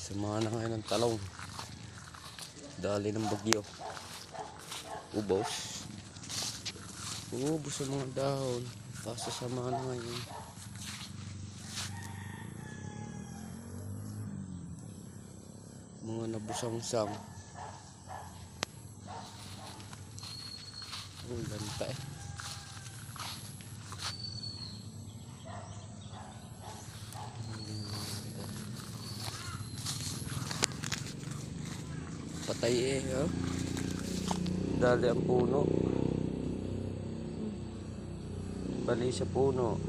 Samahan na ngayon ng talong. Dali ng bagyo. Ubos. Ubos ang mga dahon. Kaso samahan na ngayon. Mga nabusang-sang. Oh, lanta eh. Patay eh, oh. Dali ang puno. Bali sa puno.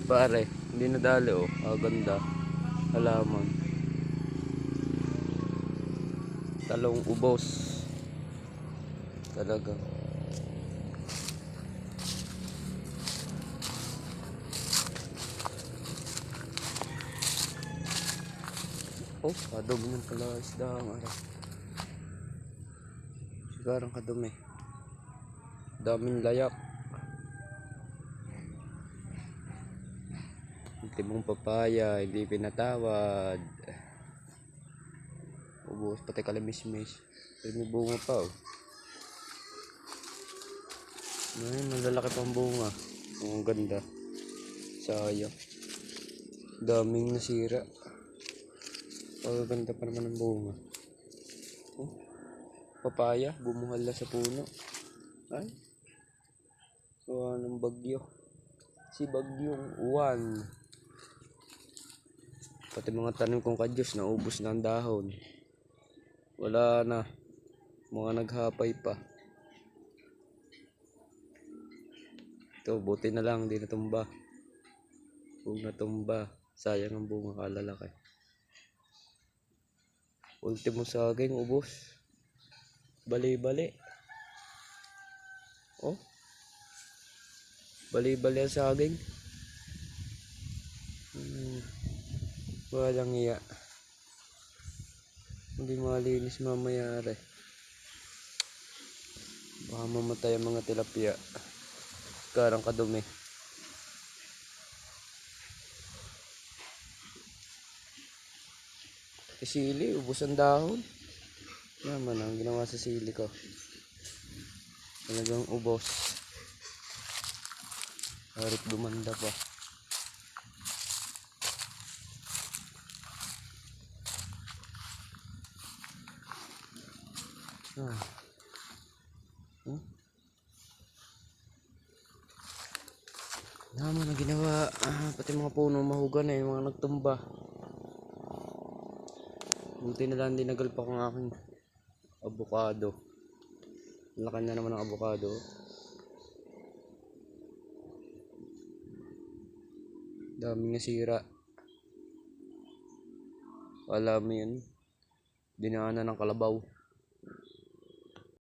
Pare, hindi na dali oh. Ganda. Halaman. Talong ubos. Talaga. Oh, kadumi ng pala isda ang araw. Sigarang kadumi. Daming layak. Timong papaya, hindi pinatawad. Ubos, pati kalamismis. Pero may bunga pa oh. Ay, malalaki pang bunga. Ang ganda. Sayang. Daming nasira. Ganda pa naman ang bunga. Oh, papaya, bumuhal na sa puno. Ay. Gawa ng bagyo. Si bagyong uwan. Pati mga tanim kong kadyos, naubos na ang dahon. Wala na. Mga naghapay pa. Ito, buti na lang, hindi natumba. Kung natumba, sayang ang bunga, kalalaki. Ultimo saging, ubos. Bali-bali. Oh. Bali-bali ang saging. Walang iya. Hindi malinis mamayari. Baka mamatay ang mga tilapia. Karang kadumi. Sili, ubos ang dahon. Yaman ang ginawa sa sili ko. Talagang ubos. Harit gumanda pa. Naman na ginawa. Pati mga puno mahugan eh, mga nagtumba. Buti na lang dinagal pa kong aking avocado. Laki na naman ang avocado. Daming nasira. Alam mo yun, dinaanan ng kalabaw.